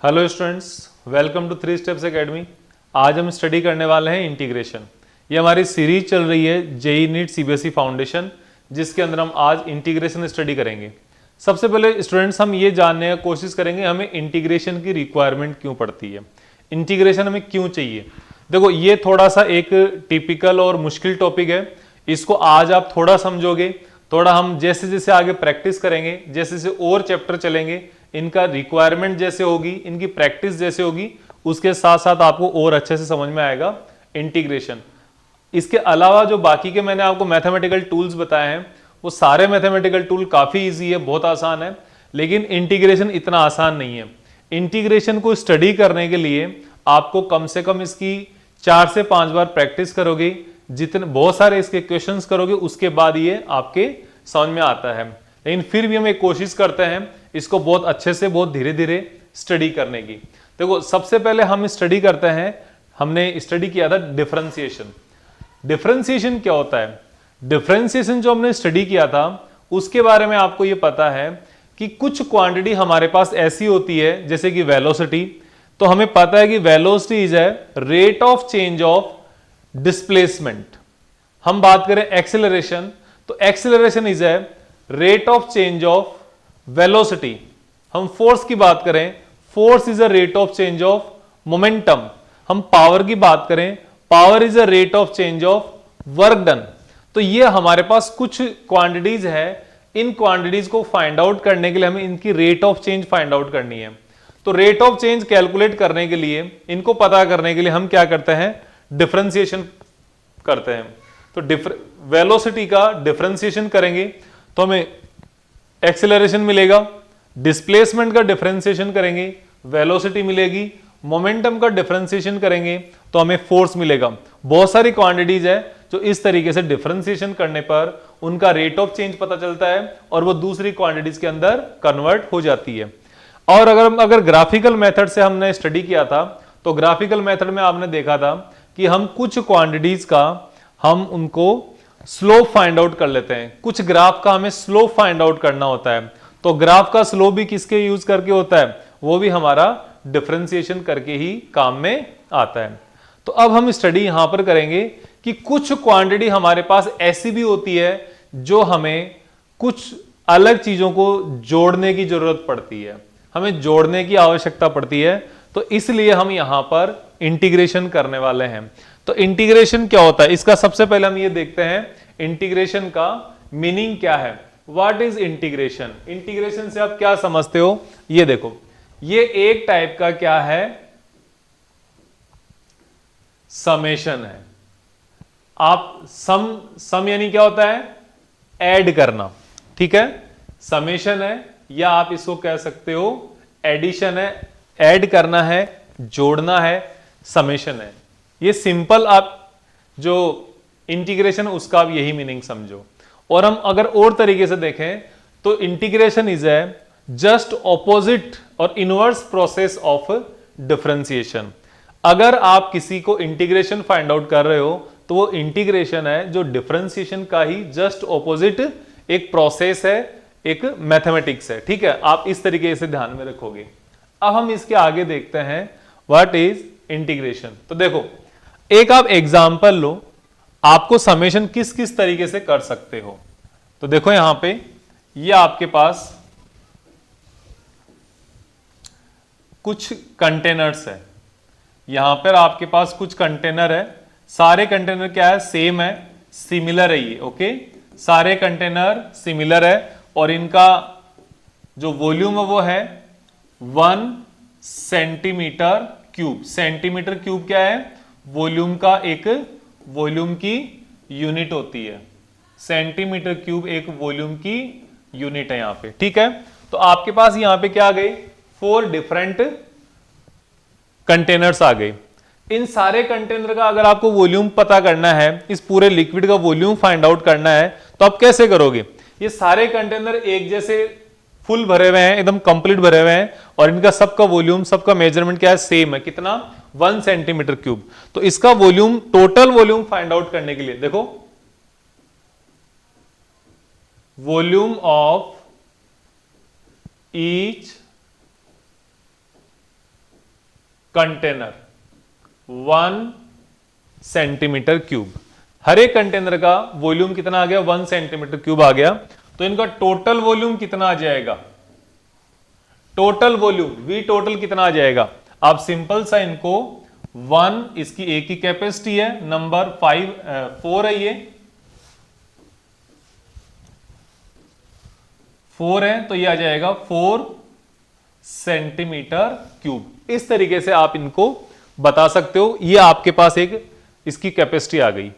Hello students, welcome to three steps academy. आज हम study करने वाले हैं इंटीग्रेशन। ये हमारी सीरीज चल रही है जेई नीट सीबीएसई फाउंडेशन, जिसके अंदर हम आज इंटीग्रेशन स्टडी करेंगे। सबसे पहले स्टूडेंट्स हम ये जानने की कोशिश करेंगे हमें इंटीग्रेशन की रिक्वायरमेंट क्यों पड़ती है, इंटीग्रेशन हमें क्यों चाहिए। देखो, ये थोड़ा सा एक टिपिकल और मुश्किल टॉपिक है। इसको आज आप थोड़ा समझोगे, थोड़ा हम जैसे जैसे आगे प्रैक्टिस करेंगे, जैसे जैसे और चैप्टर चलेंगे, इनका रिक्वायरमेंट जैसे होगी, इनकी प्रैक्टिस जैसे होगी, उसके साथ साथ आपको और अच्छे से समझ में आएगा इंटीग्रेशन। इसके अलावा जो बाकी के मैंने आपको मैथमेटिकल टूल्स बताए हैं, वो सारे मैथमेटिकल टूल काफ़ी इजी है, बहुत आसान है, लेकिन इंटीग्रेशन इतना आसान नहीं है। इंटीग्रेशन को स्टडी करने के लिए आपको कम से कम इसकी 4 से 5 बार प्रैक्टिस करोगे, जितने बहुत सारे इसके क्वेश्चंस करोगे, उसके बाद ये आपके समझ में आता है। लेकिन फिर भी हम एक कोशिश करते हैं इसको बहुत अच्छे से, बहुत धीरे धीरे स्टडी करने की। देखो, सबसे पहले हम स्टडी करते हैं, हमने स्टडी किया था डिफरेंशिएशन। डिफरेंशिएशन क्या होता है? डिफरेंशिएशन जो हमने स्टडी किया था उसके बारे में आपको ये पता है कि कुछ क्वांटिटी हमारे पास ऐसी होती है, जैसे कि वेलोसिटी। तो हमें पता है कि velocity is a rate of change of displacement. हम बात करें एक्सेलरेशन, तो acceleration is a rate of change of velocity. हम फोर्स की बात करें, force is a rate of change of momentum. हम पावर की बात करें, power is a rate of change of work done. तो ये हमारे पास कुछ क्वांटिटीज है, इन क्वांटिटीज को फाइंड आउट करने के लिए हमें इनकी rate of change find out करनी है। तो रेट ऑफ चेंज कैलकुलेट करने के लिए, इनको पता करने के लिए हम क्या करते हैं, डिफरेंशिएशन करते हैं। तो वेलोसिटी का डिफरेंशिएशन करेंगे तो हमें एक्सेलरेशन मिलेगा, डिस्प्लेसमेंट का डिफरेंशिएशन करेंगे, वेलोसिटी मिलेगी, मोमेंटम का डिफरेंशिएशन करेंगे तो हमें फोर्स मिलेगा। बहुत सारी क्वांटिटीज है जो इस तरीके से डिफरेंशिएशन करने पर उनका रेट ऑफ चेंज पता चलता है और वो दूसरी क्वांटिटीज के अंदर कन्वर्ट हो जाती है। और अगर ग्राफिकल मेथड से हमने स्टडी किया था, तो ग्राफिकल मेथड में आपने देखा था कि हम कुछ क्वांटिटीज का हम उनको स्लोप फाइंड आउट कर लेते हैं। कुछ ग्राफ का हमें स्लोप फाइंड आउट करना होता है, तो ग्राफ का स्लोप भी किसके यूज करके होता है, वो भी हमारा डिफरेंशिएशन करके ही काम में आता है। तो अब हम स्टडी यहां पर करेंगे कि कुछ क्वांटिटी हमारे पास ऐसी भी होती है जो हमें कुछ अलग चीजों को जोड़ने की जरूरत पड़ती है, हमें जोड़ने की आवश्यकता पड़ती है। तो इसलिए हम यहां पर इंटीग्रेशन करने वाले हैं। तो इंटीग्रेशन क्या होता है, इसका सबसे पहले हम ये देखते हैं इंटीग्रेशन का मीनिंग क्या है। What is integration? इंटीग्रेशन से आप क्या समझते हो? ये देखो, ये एक टाइप का क्या है, समेशन है। आप सम यानी क्या होता है, ऐड करना, ठीक है, समेशन है, या आप इसको कह सकते हो एडिशन है, ऐड करना है, जोड़ना है, समेशन है। ये सिंपल आप जो इंटीग्रेशन उसका आप यही मीनिंग समझो। और हम अगर और तरीके से देखें तो integration is a just opposite और इनवर्स प्रोसेस ऑफ डिफरेंशिएशन। अगर आप किसी को इंटीग्रेशन फाइंड आउट कर रहे हो तो वो इंटीग्रेशन है जो डिफरेंशिएशन का ही जस्ट ऑपोजिट एक प्रोसेस है, एक मैथमेटिक्स है, ठीक है। आप इस तरीके से ध्यान में रखोगे। अब हम इसके आगे देखते हैं व्हाट इज इंटीग्रेशन। तो देखो, एक आप एग्जांपल लो, आपको समेशन किस किस तरीके से कर सकते हो। तो देखो यहां पे ये आपके पास कुछ कंटेनर्स है, यहां पर आपके पास कुछ कंटेनर है। सारे कंटेनर क्या है, सेम है, सिमिलर है ये, ओके। सारे कंटेनर सिमिलर है और इनका जो वॉल्यूम है वो है 1 सेंटीमीटर क्यूब। सेंटीमीटर क्यूब क्या है, वॉल्यूम का एक, वॉल्यूम की यूनिट होती है। सेंटीमीटर क्यूब एक वॉल्यूम की यूनिट है यहां पे, ठीक है। तो आपके पास यहां पे क्या आ गए, 4 डिफरेंट कंटेनर्स आ गए। इन सारे कंटेनर का अगर आपको वॉल्यूम पता करना है, इस पूरे लिक्विड का वॉल्यूम फाइंड आउट करना है, तो आप कैसे करोगे? ये सारे कंटेनर एक जैसे फुल भरे हुए हैं, एकदम कंप्लीट भरे हुए हैं, और इनका सबका वॉल्यूम, सबका मेजरमेंट क्या है, सेम है, कितना, 1 सेंटीमीटर क्यूब। तो इसका volume, total volume find out करने के लिए देखो, volume of each container 1 centimetre cube. हर एक कंटेनर का वॉल्यूम कितना आ गया? 1 सेंटीमीटर क्यूब आ गया। तो इनका टोटल वॉल्यूम कितना आ जाएगा? टोटल वॉल्यूम वी टोटल कितना आ जाएगा? आप सिंपल सा इनको 1 इसकी एक ही कैपेसिटी है, नंबर 4 है, ये 4 है, तो ये आ जाएगा 4 सेंटीमीटर क्यूब। इस तरीके से आप इनको बता सकते हो। ये आपके पास एक इसकी कैपेसिटी आ गई,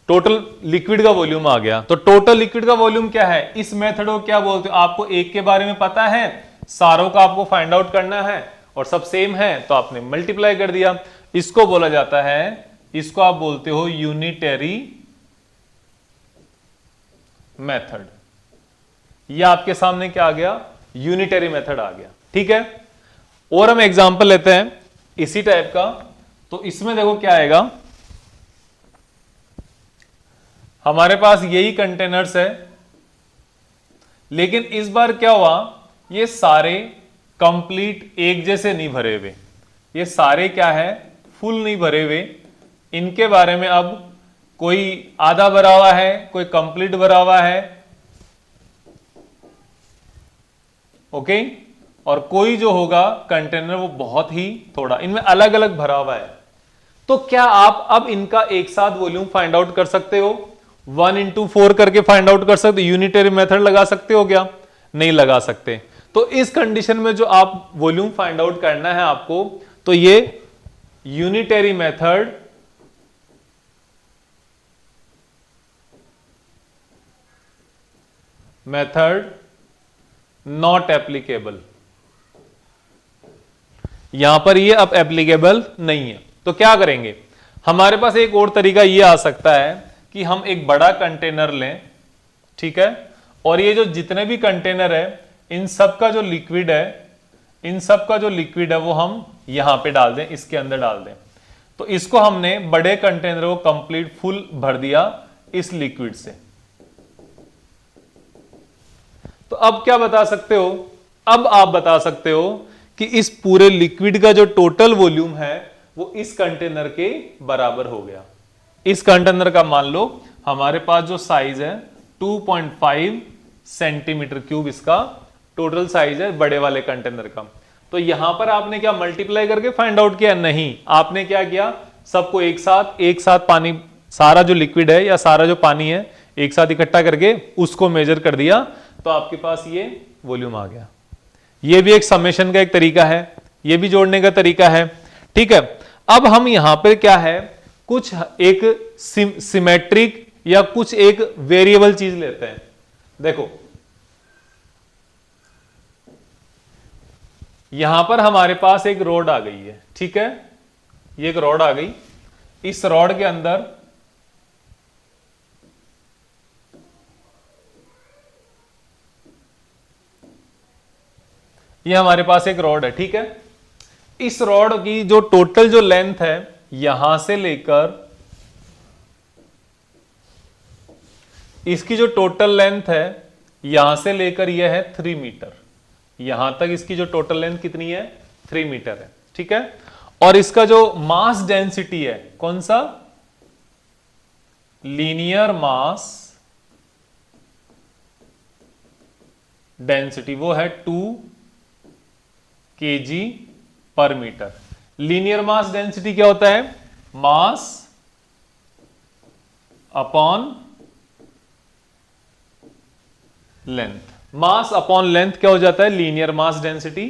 टोटल लिक्विड का वॉल्यूम आ गया। तो टोटल लिक्विड का वॉल्यूम क्या है? इस मेथड को क्या बोलते हो? आपको एक के बारे में पता है, सारों का आपको फाइंड आउट करना है और सब सेम है तो आपने मल्टीप्लाई कर दिया। इसको बोला जाता है, इसको आप बोलते हो यूनिटरी मेथड। ये आपके सामने क्या आ गया? यूनिटरी मेथड आ गया। ठीक है, और हम एग्जांपल लेते हैं इसी टाइप का। तो इसमें देखो क्या आएगा, हमारे पास यही कंटेनर्स है, लेकिन इस बार क्या हुआ, ये सारे कंप्लीट एक जैसे नहीं भरे हुए। ये सारे क्या है? फुल नहीं भरे हुए। इनके बारे में अब कोई आधा भरा हुआ है, कोई कंप्लीट भरा हुआ है, ओके, और कोई जो होगा कंटेनर वो बहुत ही थोड़ा, इनमें अलग अलग भरा हुआ है। तो क्या आप अब इनका एक साथ वॉल्यूम फाइंड आउट कर सकते हो? 1 into 4 करके फाइंड आउट कर सकते हो? यूनिटरी मेथड लगा सकते हो क्या? नहीं लगा सकते। तो इस कंडीशन में जो आप वॉल्यूम फाइंड आउट करना है आपको, तो ये यूनिटरी मेथड नॉट एप्लीकेबल, यहां पर ये अब एप्लीकेबल नहीं है। तो क्या करेंगे, हमारे पास एक और तरीका ये आ सकता है कि हम एक बड़ा कंटेनर लें, ठीक है, और ये जो जितने भी कंटेनर है इन सब का जो लिक्विड है, वो हम यहां पे डाल दें, इसके अंदर डाल दें। तो इसको हमने बड़े कंटेनर को कंप्लीट फुल भर दिया इस लिक्विड से। तो अब क्या बता सकते हो? अब आप बता सकते हो कि इस पूरे लिक्विड का जो टोटल वॉल्यूम है वो इस कंटेनर के बराबर हो गया। इस कंटेनर का मान लो हमारे पास जो साइज है 2.5 सेंटीमीटर क्यूब, इसका टोटल साइज है बड़े वाले कंटेनर का। तो यहां पर आपने क्या मल्टीप्लाई करके फाइंड आउट किया? नहीं, आपने क्या किया, सबको एक साथ पानी, सारा जो लिक्विड है या सारा जो पानी है एक साथ इकट्ठा करके उसको मेजर कर दिया, तो आपके पास ये वॉल्यूम आ गया। ये भी एक समेशन का एक तरीका है, ये भी जोड़ने का तरीका है। ठीक है, अब हम यहां पर क्या है, कुछ एक सिमेट्रिक या कुछ एक वेरिएबल चीज लेते हैं। देखो यहां पर हमारे पास एक रॉड आ गई है, ठीक है, ये एक रॉड आ गई। इस रॉड के अंदर ये हमारे पास एक रॉड है, ठीक है। इस रॉड की जो टोटल जो लेंथ है यहां से लेकर, इसकी जो टोटल लेंथ है यहां से लेकर यह है 3 मीटर। यहां तक इसकी जो टोटल लेंथ कितनी है? 3 मीटर है, ठीक है। और इसका जो मास डेंसिटी है, कौन सा? लीनियर मास डेंसिटी, वो है 2 kg पर मीटर। लीनियर मास डेंसिटी क्या होता है? मास अपॉन लेंथ। मास अपॉन लेंथ क्या हो जाता है? Linear mass density.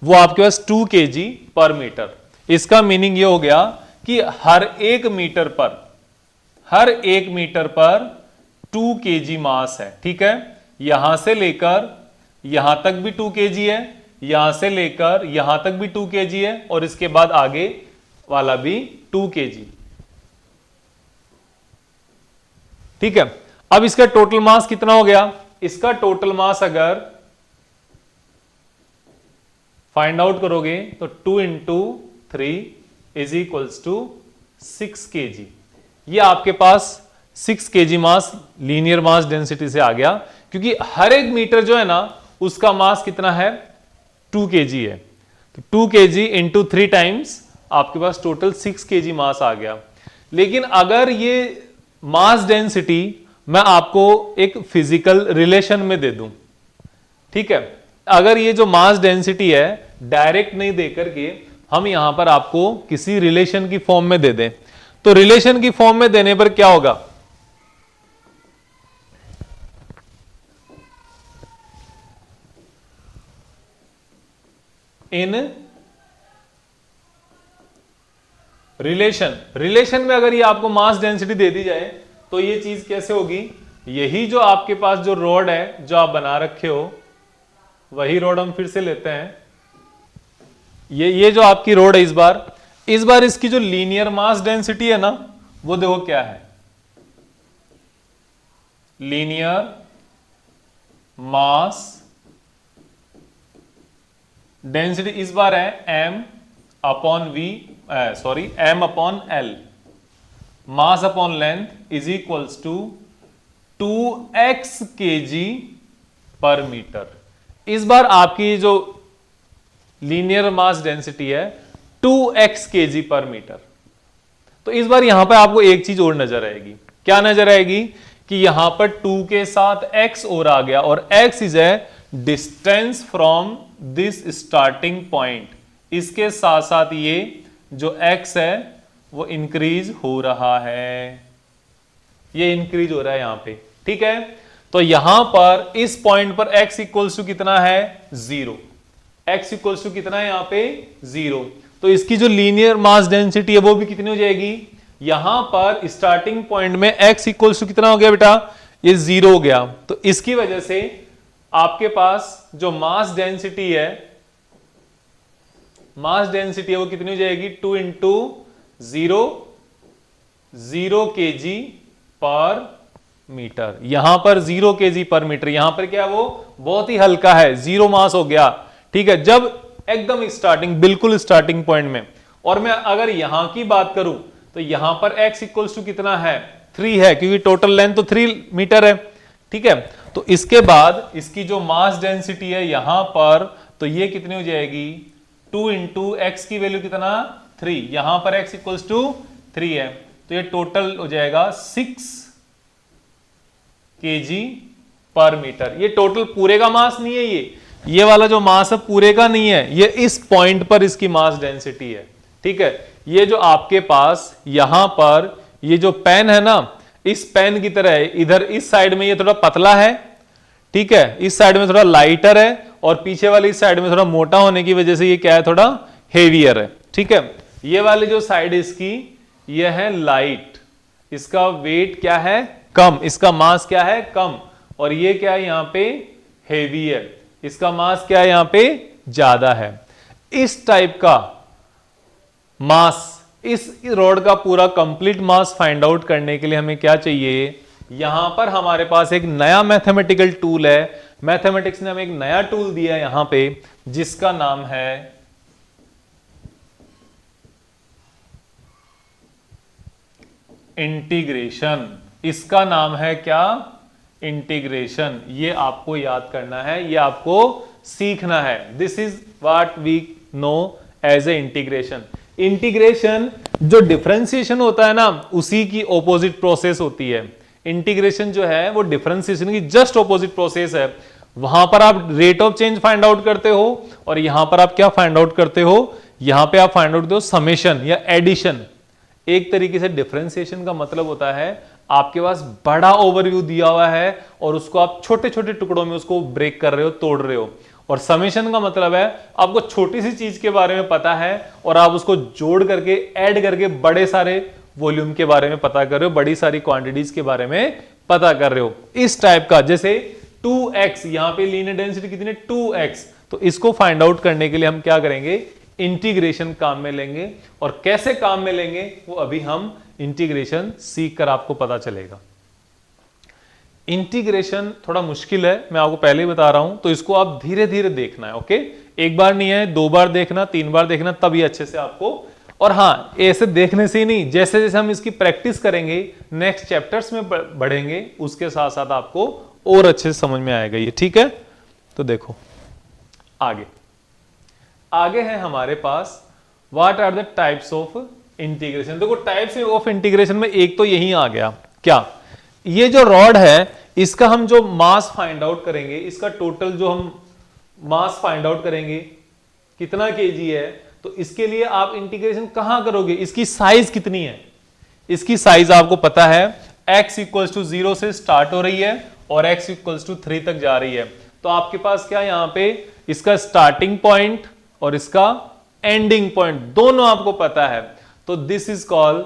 वो आपके पास 2 kg पर मीटर। इसका मीनिंग ये हो गया कि हर एक मीटर पर 2 kg मास है, ठीक है। यहां से लेकर यहां तक भी 2 kg है, यहां से लेकर यहां तक भी 2 kg है, और इसके बाद आगे वाला भी 2 kg, ठीक है। अब इसका टोटल मास कितना हो गया? इसका टोटल मास अगर फाइंड आउट करोगे तो 2 into 3 is equals to 6 kg। ये आपके पास 6 kg mass linear mass density से आ गया, क्योंकि हर एक मीटर जो है ना उसका मास कितना है? 2 kg है। 2 kg इंटू 3 टाइम्स आपके पास टोटल 6 kg मास आ गया। लेकिन अगर ये मास डेंसिटी मैं आपको एक फिजिकल रिलेशन में दे दूं, ठीक है, अगर ये जो मास डेंसिटी है डायरेक्ट नहीं दे करके हम यहां पर आपको किसी रिलेशन की फॉर्म में दे दें, तो रिलेशन की फॉर्म में देने पर क्या होगा, इन रिलेशन में अगर ये आपको मास डेंसिटी दे दी जाए तो ये चीज कैसे होगी, यही जो आपके पास जो रॉड है जो आप बना रखे हो वही रॉड हम फिर से लेते हैं। ये जो आपकी रॉड है इस बार इसकी जो लीनियर मास डेंसिटी है ना वो देखो क्या है, लीनियर मास डेंसिटी इस बार है m upon v, sorry m upon l, mass upon length is equals to 2x kg पर मीटर। इस बार आपकी जो लीनियर मास डेंसिटी है 2x kg पर मीटर। तो इस बार यहां पर आपको एक चीज और नजर आएगी, क्या नजर आएगी कि यहां पर 2 के साथ x और आ गया और x is a distance from this starting point, इसके साथ साथ ये जो x है वो इंक्रीज हो रहा है, ये इंक्रीज हो रहा है यहां पे, ठीक है। तो यहां पर इस पॉइंट पर x इक्वल्स टू कितना है 0, x इक्वल्स टू कितना है यहां पे 0, तो इसकी जो लीनियर मास डेंसिटी है वो भी कितनी हो जाएगी, यहां पर स्टार्टिंग पॉइंट में x इक्वल्स टू कितना हो गया बेटा, ये 0 हो गया। तो इसकी वजह से आपके पास जो मास डेंसिटी है वो कितनी हो जाएगी 2 इंटू 0 kg पर मीटर। यहां पर 0 kg पर मीटर, यहां पर क्या है वो बहुत ही हल्का है, 0 मास हो गया, ठीक है, जब एकदम स्टार्टिंग बिल्कुल स्टार्टिंग पॉइंट में। और मैं अगर यहां की बात करूं तो यहां पर x इक्वल्स टू कितना है 3 है, क्योंकि टोटल लेंथ तो 3 मीटर है, ठीक है। तो इसके बाद इसकी जो मास डेंसिटी है यहां पर, तो ये कितनी हो जाएगी 2 इंटू एक्स की वैल्यू कितना 3, यहां पर x इक्वल्स टू 3 है, तो ये टोटल हो जाएगा 6 kg पर मीटर। ये टोटल पूरे का मास नहीं है, ये वाला जो मास है पूरे का नहीं है, ये इस पॉइंट पर इसकी मास डेंसिटी है, ठीक है। ये जो आपके पास यहां पर ये जो पेन है ना, इस पेन की तरह है, इधर इस साइड में ये थोड़ा पतला है, ठीक है, इस साइड में थोड़ा लाइटर है, और पीछे वाली इस साइड में थोड़ा मोटा होने की वजह से ये क्या है थोड़ा हेवियर है, ठीक है। ये वाली जो साइड इसकी ये है लाइट, इसका वेट क्या है कम, इसका मास क्या है कम, और ये क्या है यहां पे हेवी है, इसका मास क्या है यहां पे ज्यादा है। इस टाइप का मास, इस रॉड का पूरा कंप्लीट मास फाइंड आउट करने के लिए हमें क्या चाहिए, यहां पर हमारे पास एक नया मैथमेटिकल टूल है, मैथमेटिक्स ने हमें एक नया टूल दिया है यहां पे जिसका नाम है इंटीग्रेशन। इसका नाम है क्या, इंटीग्रेशन। ये आपको याद करना है, ये आपको सीखना है। This is what we know as a integration. Integration जो डिफरेंशिएशन होता है ना उसी की ऑपोजिट प्रोसेस होती है। इंटीग्रेशन जो है वो डिफरेंशिएशन की जस्ट ऑपोजिट प्रोसेस है। वहां पर आप rate of change find out करते हो और यहां पर आप क्या फाइंड आउट करते हो, यहां पे आप फाइंड आउट करते हो समेशन या एडिशन। एक तरीके से डिफरेंशिएशन का मतलब होता है आपके पास बड़ा ओवरव्यू दिया हुआ है और उसको आप छोटे छोटे टुकड़ों में उसको ब्रेक कर रहे हो, तोड़ रहे हो। और समेशन का मतलब है आपको छोटी सी चीज के बारे में पता है और आप उसको जोड़ करके ऐड करके बड़े सारे वॉल्यूम के बारे में पता कर रहे हो, बड़ी सारी क्वांटिटीज के बारे में पता कर रहे हो। इस टाइप का, जैसे 2x, यहां पे लीनियर डेंसिटी कितनी है 2x, तो इसको फाइंड आउट करने के लिए हम क्या करेंगे, इंटीग्रेशन काम में लेंगे। और कैसे काम में लेंगे वो अभी हम इंटीग्रेशन सीख कर आपको पता चलेगा। इंटीग्रेशन थोड़ा मुश्किल है, मैं आपको पहले ही बता रहा हूं, तो इसको आप धीरे धीरे देखना है, ओके। एक बार नहीं है, 2 बार देखना, 3 बार देखना, तब ये अच्छे से आपको। और हाँ, ऐसे देखने से ही नहीं, जैसे जैसे हम इसकी प्रैक्टिस करेंगे, नेक्स्ट चैप्टर्स में बढ़ेंगे, उसके साथ साथ आपको और अच्छे से समझ में आएगा ये, ठीक है। तो देखो आगे, आगे है हमारे पास what are the types of integration. देखो टाइप्स ऑफ इंटीग्रेशन में एक तो यही आ गया, क्या ये जो रॉड है इसका हम जो मास फाइंड आउट करेंगे, इसका टोटल जो हम मास फाइंड आउट करेंगे कितना केजी है, तो इसके लिए आप इंटीग्रेशन कहां करोगे, इसकी साइज कितनी है, इसकी साइज आपको पता है x इक्वल्स टू 0 से स्टार्ट हो रही है और x इक्वल्स टू 3 तक जा रही है। तो आपके पास क्या यहां पे इसका स्टार्टिंग पॉइंट और इसका एंडिंग पॉइंट दोनों आपको पता है, तो this is called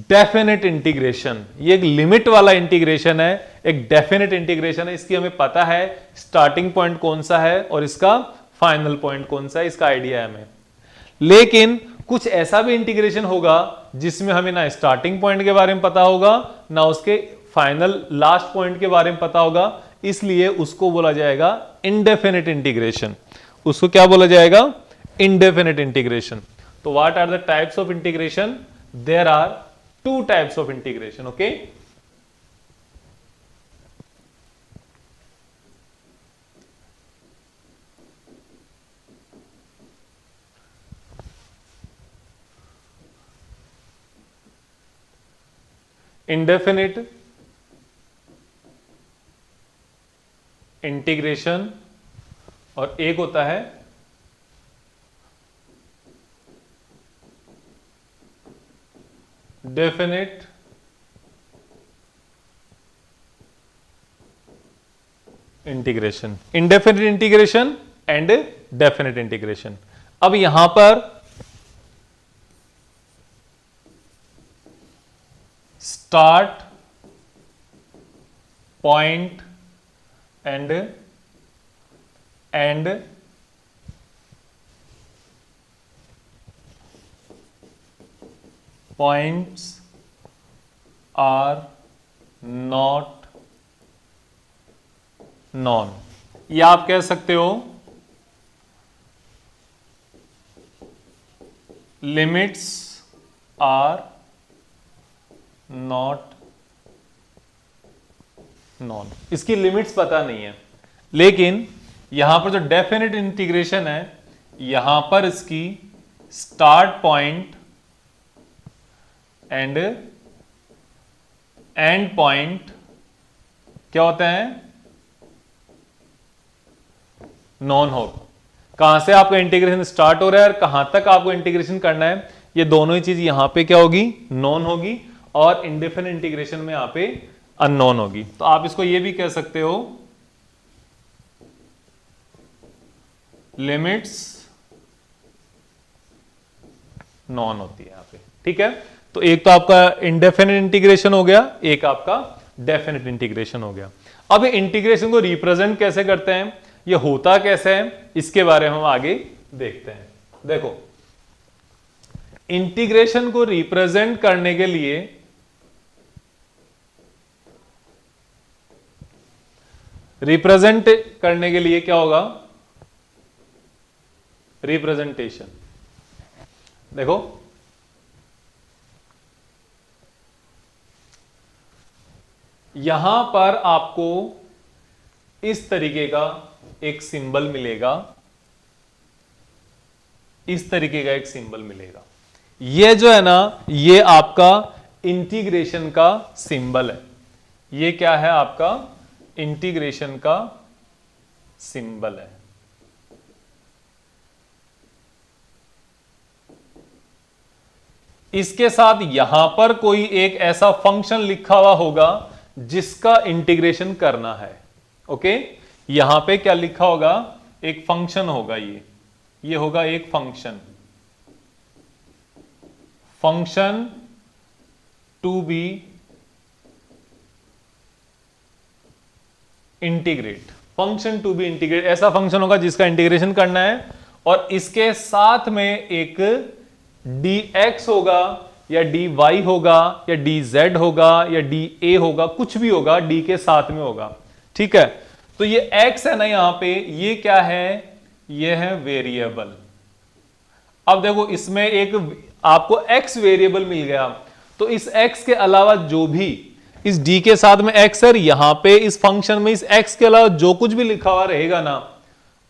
definite integration. ये एक लिमिट वाला इंटीग्रेशन है, एक डेफिनेट इंटीग्रेशन है। इसकी हमें पता है स्टार्टिंग पॉइंट कौन सा है और इसका फाइनल पॉइंट कौन सा है, इसका आइडिया है हमें। लेकिन कुछ ऐसा भी इंटीग्रेशन होगा जिसमें हमें ना स्टार्टिंग पॉइंट के बारे में पता होगा ना उसके फाइनल लास्ट पॉइंट के बारे में पता होगा, इसलिए उसको बोला जाएगा इनडेफिनेट इंटीग्रेशन। उसको क्या बोला जाएगा, इनडेफिनेट इंटीग्रेशन। तो what are the types of integration, there are two types of integration, okay? Indefinite integration और एक होता है definite integration. Indefinite integration and definite integration. अब यहां पर start point and end points are not known, या आप कह सकते हो limits are not known। इसकी लिमिट्स पता नहीं है, लेकिन यहां पर जो डेफिनेट इंटीग्रेशन है यहां पर इसकी start point and and point क्या होते हैं, नॉन हो। कहां से आपका इंटीग्रेशन स्टार्ट हो रहा है और कहां तक आपको इंटीग्रेशन करना है, ये दोनों ही चीज यहां पे क्या होगी, नॉन होगी, और इंडेफिनेट इंटीग्रेशन में यहां पे अननोन होगी। तो आप इसको ये भी कह सकते हो लिमिट्स नॉन होती है यहां पे, ठीक है। तो एक तो आपका इंडेफिनेट इंटीग्रेशन हो गया, एक आपका डेफिनेट इंटीग्रेशन हो गया। अब इंटीग्रेशन को रिप्रेजेंट कैसे करते हैं, ये होता कैसे है, इसके बारे में हम आगे देखते हैं। देखो इंटीग्रेशन को रिप्रेजेंट करने के लिए क्या होगा, रिप्रेजेंटेशन। देखो यहां पर आपको इस तरीके का एक सिंबल मिलेगा, इस तरीके का एक सिंबल मिलेगा। ये जो है ना, ये आपका इंटीग्रेशन का सिंबल है। ये क्या है, आपका इंटीग्रेशन का सिंबल है। इसके साथ यहां पर कोई एक ऐसा फंक्शन लिखा हुआ होगा जिसका इंटीग्रेशन करना है। ओके, यहां पे क्या लिखा होगा, एक फंक्शन होगा, ये होगा एक function to be integrate, function to be integrate, ऐसा फंक्शन होगा जिसका इंटीग्रेशन करना है, और इसके साथ में एक dx होगा या dy होगा या dz होगा या dA होगा, कुछ भी होगा, d के साथ में होगा। ठीक है, तो ये x है ना यहां पे, ये क्या है, ये है वेरिएबल। अब देखो इसमें एक आपको x वेरिएबल मिल गया, तो इस x के अलावा जो भी इस d के साथ में x है, यहां पे इस फंक्शन में इस x के अलावा जो कुछ भी लिखा हुआ रहेगा ना,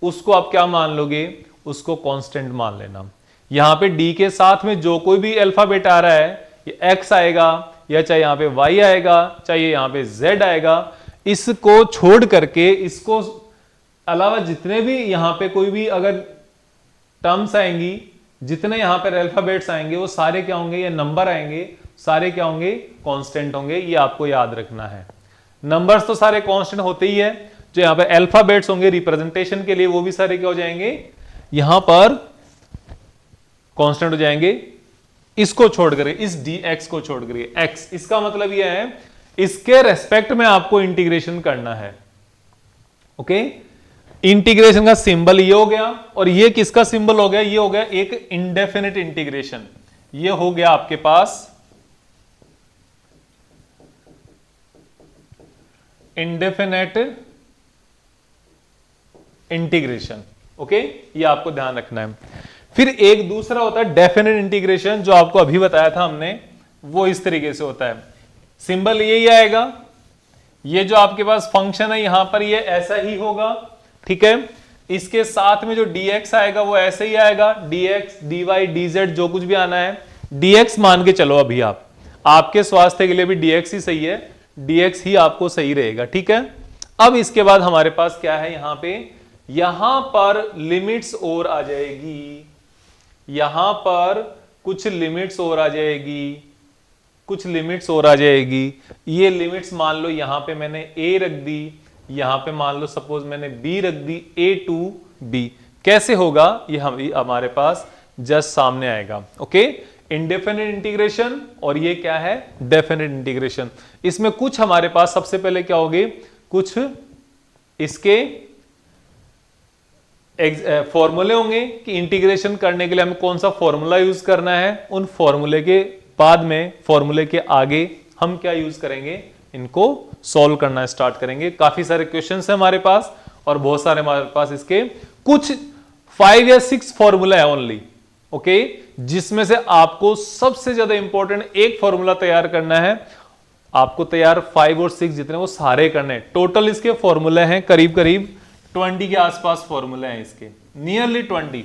उसको आप क्या मान लोगे, उसको कांस्टेंट मान लेना। यहां पे डी के साथ में जो कोई भी अल्फाबेट आ रहा है, ये एक्स आएगा या चाहे यहां पे वाई आएगा, चाहे यहां पे जेड आएगा, इसको छोड़ करके, इसको अलावा जितने भी यहां पे कोई भी अगर टर्म्स आएंगी, जितने यहां पर अल्फाबेट्स आएंगे, वो सारे क्या होंगे, ये नंबर आएंगे, सारे क्या होंगे, कांस्टेंट होंगे। ये आपको याद रखना है। नंबर्स तो सारे कांस्टेंट होते ही है, जो यहां पे अल्फाबेट्स होंगे रिप्रेजेंटेशन के लिए, वो भी सारे क्या हो जाएंगे, यहां पर कांस्टेंट हो जाएंगे। इसको छोड़ करके, इस dx को छोड़ करके, x, इसका मतलब यह है इसके रेस्पेक्ट में आपको इंटीग्रेशन करना है। ओके, इंटीग्रेशन का सिंबल ये हो गया, और ये किसका सिंबल हो गया, ये हो गया एक इंडेफिनिट इंटीग्रेशन। ये हो गया आपके पास इंडेफिनिट इंटीग्रेशन। ओके, ये आपको ध्यान रखना है। फिर एक दूसरा होता है डेफिनेट इंटीग्रेशन, जो आपको अभी बताया था हमने, वो इस तरीके से होता है। सिंबल यही आएगा, ये जो आपके पास फंक्शन है यहां पर ये ऐसा ही होगा, ठीक है। इसके साथ में जो dx आएगा वो ऐसे ही आएगा, dx dy dz जो कुछ भी आना है, dx मान के चलो अभी आप, आपके स्वास्थ्य के लिए भी dx ही सही है, dx ही आपको सही रहेगा, ठीक है। अब इसके बाद हमारे पास क्या है, यहां पर लिमिट्स और आ जाएगी, यहां पर कुछ लिमिट्स और आ जाएगी, कुछ लिमिट्स और आ जाएगी। ये लिमिट्स मान लो यहां पे मैंने a रख दी, यहां पे मान लो सपोज मैंने b रख दी, a टू b। कैसे होगा ये हमारे पास जस्ट सामने आएगा। ओके, इंडेफिनिट इंटीग्रेशन और ये क्या है, डेफिनिट इंटीग्रेशन। इसमें कुछ हमारे पास सबसे पहले क्या होगे, कुछ इसके फॉर्मूले होंगे कि इंटीग्रेशन करने के लिए हमें कौन सा फॉर्मूला यूज करना है। उन फॉर्मूले के बाद में, फॉर्मूले के आगे हम क्या यूज करेंगे, इनको सॉल्व करना स्टार्ट करेंगे। काफी सारे क्वेश्चंस हैं हमारे पास, और बहुत सारे हमारे पास इसके कुछ 5 या 6 फॉर्मूला है ओनली। ओके, जिसमें से आपको सबसे ज्यादा इंपॉर्टेंट एक फॉर्मूला तैयार करना है। आपको तैयार 5 और 6 जितने वो सारे करने हैं। टोटल इसके फॉर्मूले हैं करीब करीब 20 के आसपास फॉर्मूले हैं इसके, नियरली 20,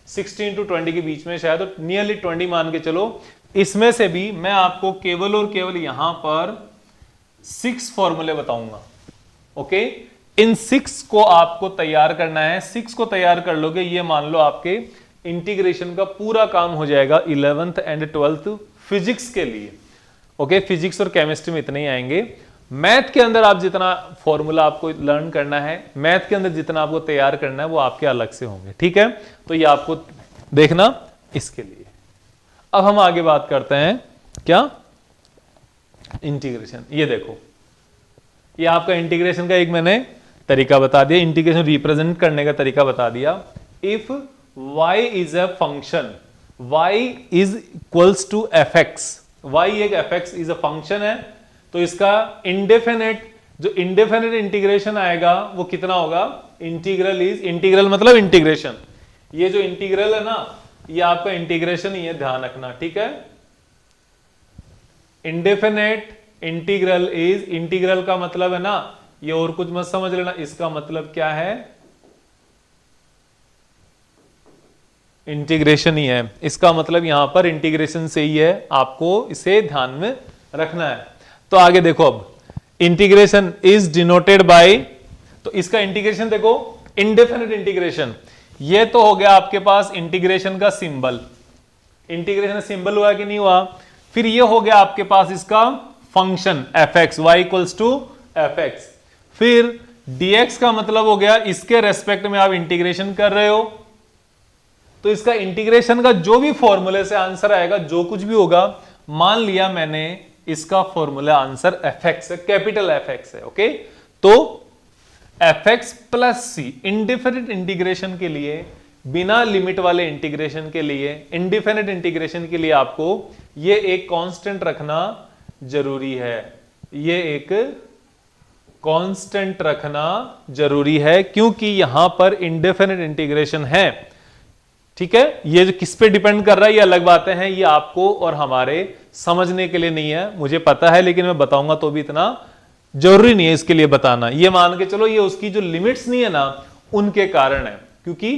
16 टू 20 के बीच में शायद, तो नियरली 20 मान के चलो। इसमें से भी मैं आपको केवल और केवल यहां पर 6 फॉर्मूले बताऊंगा। ओके, इन 6 को आपको तैयार करना है। 6 को तैयार कर लोगे, ये मान लो आपके इंटीग्रेशन का पूरा काम हो जाएगा 11th एंड 12th फिजिक्स के लिए। ओके, फिजिक्स और केमिस्ट्री में इतने ही आएंगे। मैथ के अंदर आप जितना फॉर्मूला आपको लर्न करना है, मैथ के अंदर जितना आपको तैयार करना है, वो आपके अलग से होंगे, ठीक है। तो ये आपको देखना इसके लिए। अब हम आगे बात करते हैं क्या, इंटीग्रेशन। ये देखो, ये आपका इंटीग्रेशन का एक मैंने तरीका बता दिया, इंटीग्रेशन रिप्रेजेंट करने का तरीका बता दिया। If y is a function, y is equals to fx, y एक fx इज अ फंक्शन है, तो इसका इंडेफिनिट, जो इंडेफिनिट इंटीग्रेशन आएगा वो कितना होगा, इंटीग्रल इज, इंटीग्रल मतलब इंटीग्रेशन, ये जो इंटीग्रल है ना, ये आपका इंटीग्रेशन ही है, ध्यान रखना, ठीक है। इंडेफिनिट इंटीग्रल इज, इंटीग्रल का मतलब है ना, ये और कुछ मत समझ लेना, इसका मतलब क्या है, इंटीग्रेशन ही है। इसका मतलब यहां पर इंटीग्रेशन से ही है, आपको इसे ध्यान में रखना है। तो आगे देखो, अब इंटीग्रेशन इज डिनोटेड बाय, तो इसका इंटीग्रेशन देखो, इंडेफिनिट इंटीग्रेशन, ये तो हो गया आपके पास इंटीग्रेशन का सिंबल, इंटीग्रेशन सिंबल हुआ कि नहीं हुआ। फिर ये हो गया आपके पास इसका function fx, y equals to fx। फिर dx का मतलब हो गया इसके रेस्पेक्ट में आप इंटीग्रेशन कर रहे हो, तो इसका इंटीग्रेशन का जो भी फॉर्मूले से आंसर आएगा, जो कुछ भी होगा, मान लिया मैंने इसका फॉर्मूला आंसर fx है, कैपिटल fx है। ओके, तो fx प्लस सी, इंडिफिनिट इंटीग्रेशन के लिए, बिना लिमिट वाले इंटीग्रेशन के लिए, इंडिफिनिट इंटीग्रेशन के लिए आपको ये एक कांस्टेंट रखना जरूरी है, ये एक कांस्टेंट रखना जरूरी है, क्योंकि यहां पर इंडिफिनिट इंटीग्रेशन है, ठीक है। ये जो किस पे डिपेंड कर रहा है ये अलग बातें हैं, ये आपको और हमारे समझने के लिए नहीं है, मुझे पता है, लेकिन मैं बताऊंगा तो भी इतना जरूरी नहीं है इसके लिए बताना। ये मान के चलो ये उसकी जो लिमिट्स नहीं है ना, उनके कारण है, क्योंकि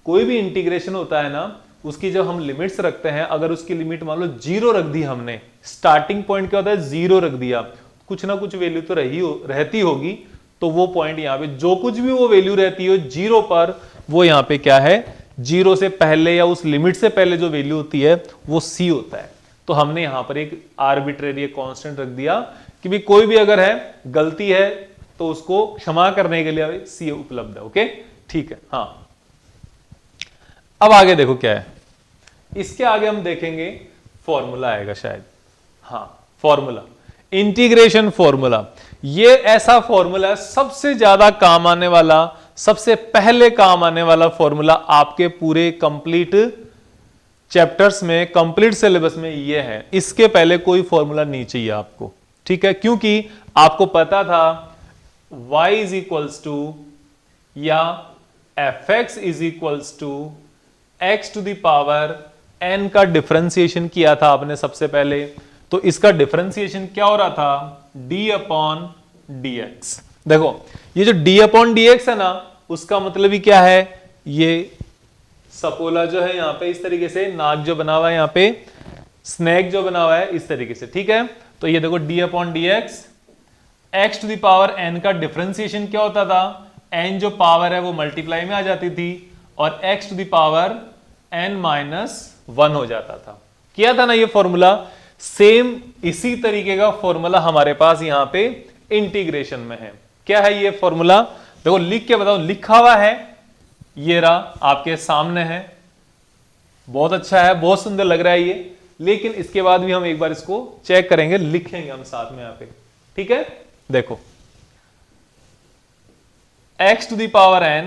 कोई भी इंटीग्रेशन होता है ना, उसकी जब हम लिमिट्स रखते हैं, अगर उसकी लिमिट मान लो 0 रख दी हमने, स्टार्टिंग पॉइंट क्या होता है 0 रख दिया, कुछ ना कुछ वैल्यू तो रहती होगी, तो वो पॉइंट यहाँ पे जो कुछ भी वो वैल्यू रहती है 0 पर, वो यहाँ पे क्या है 0 से पहले या उस लिमिट से पहले जो वैल्यू होती है वो c होता है। तो हमने यहां पर एक आर्बिट्रेरी कांस्टेंट रख दिया कि भी कोई भी अगर है गलती है तो उसको क्षमा करने के लिए c उपलब्ध है। ओके ठीक है। हाँ अब आगे देखो क्या है, इसके आगे हम देखेंगे फॉर्मूला आएगा शायद। हाँ फॉर्मूला, इंटीग्रेशन फॉर्मूला, ये ऐसा फॉर्मूला सबसे ज्यादा काम आने वाला, सबसे पहले काम आने वाला फॉर्मूला आपके पूरे कंप्लीट चैप्टर्स में, कंप्लीट सिलेबस में ये है। इसके पहले कोई फॉर्मूला नहीं चाहिए आपको, ठीक है, क्योंकि आपको पता था y इज इक्वल्स टू या fx is equals to x to the power n का डिफरेंशिएशन किया था आपने सबसे पहले। तो इसका डिफरेंशिएशन क्या हो रहा था d अपॉन dx। देखो ये जो d अपॉन dx है ना, उसका मतलब ही क्या है, ये सपोला जो है यहाँ पे इस तरीके से, नाक जो बना हुआ है यहाँ पे, स्नेक जो बना हुआ है इस तरीके से, ठीक है। तो ये देखो d upon dx, x to the power n का डिफरेंशिएशन क्या होता था, n जो पावर है वो मल्टीप्लाई में आ जाती थी और x to the power n minus 1 हो जाता था। किया था ना ये फॉर्मूला, सेम इसी तरीके का फॉर्मूला हमारे पास यहाँ पे इंटीग्रेशन में है। क्या है ये फॉर्मूला, देखो लिख के बताओ, लिखा हुआ है, ये रहा आपके सामने है, बहुत अच्छा है, बहुत सुंदर लग रहा है ये, लेकिन इसके बाद भी हम एक बार इसको चेक करेंगे, लिखेंगे हम साथ में यहाँ पे, ठीक है। देखो x to the power n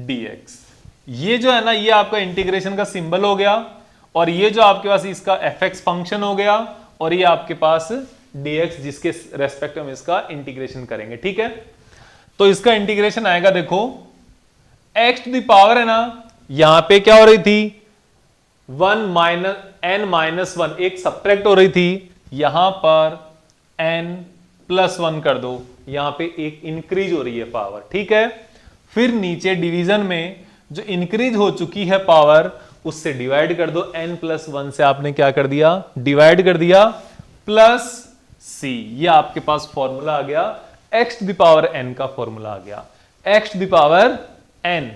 dx, ये जो है ना ये आपका इंटीग्रेशन का सिंबल हो गया, और ये जो आपके पास इसका fx फंक्शन हो गया, और ये आपके पास dx जिसके रेस्पेक्ट में इसका इंटीग्रेशन करेंगे, ठीक है। तो इसका इंटीग्रेशन आएगा, देखो x टू द पावर है ना, यहां पे क्या हो रही थी 1 माइनस n माइनस 1, एक सब्ट्रैक्ट हो रही थी, यहां पर n प्लस 1 कर दो, यहां पे एक इंक्रीज हो रही है पावर, ठीक है। फिर नीचे डिवीजन में जो इंक्रीज हो चुकी है पावर, उससे डिवाइड कर दो, n प्लस 1 से आपने क्या कर दिया, डिवाइड कर दिया, प्लस c, ये आपके पास फॉर्मूला आ गया, x to the power n का फॉर्मूला आ गया। x to the power n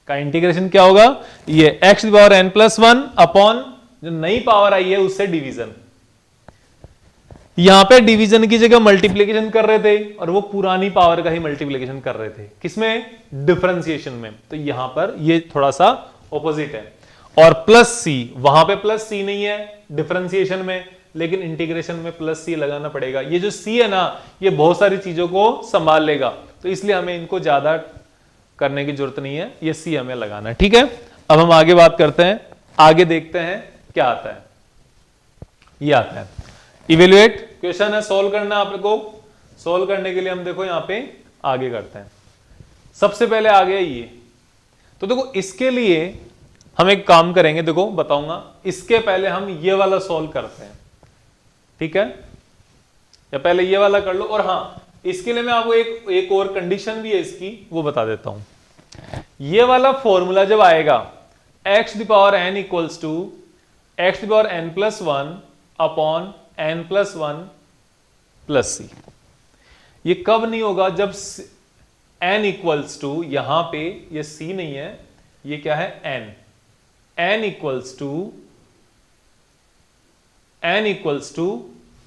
का इंटीग्रेशन क्या होगा, ये x to the power n plus 1 upon जो नई पावर आई है उससे डिवीजन, यहां पे डिवीजन की जगह मल्टीप्लिकेशन कर रहे थे और वो पुरानी पावर का ही मल्टीप्लिकेशन कर रहे थे, किसमें, डिफरेंशिएशन में। तो यहां पर ये थोड़ा सा ऑपोजिट है, और प्लस c, वहां पे प्लस c नहीं है डिफरेंशिएशन में, लेकिन इंटीग्रेशन में प्लस c लगाना पड़ेगा। ये जो c है ना, ये बहुत सारी चीजों को संभाल लेगा, तो इसलिए हमें इनको ज्यादा करने की जरूरत नहीं है, ये c हमें लगाना है, ठीक है। अब हम आगे बात करते हैं, आगे देखते हैं क्या आता है। ये आता है इवेल्युएट, क्वेश्चन है सॉल्व करना आपको, सॉल्व करने के लिए हम देखो यहां पे आगे करते हैं। सबसे पहले आ गया ये, तो देखो इसके लिए हम एक काम करेंगे, देखो बताऊंगा, इसके पहले हम ये वाला सॉल्व करते हैं, ठीक है, या पहले ये वाला कर लो। और हाँ, इसके लिए मैं आपको एक और कंडीशन भी है इसकी, वो बता देता हूं। ये वाला फॉर्मूला जब आएगा x to the power n equals to x to the power n plus 1 upon n plus 1 plus c, ये कब नहीं होगा, जब n इक्वल्स टू, यहां पे ये c नहीं है, ये क्या है n इक्वल्स टू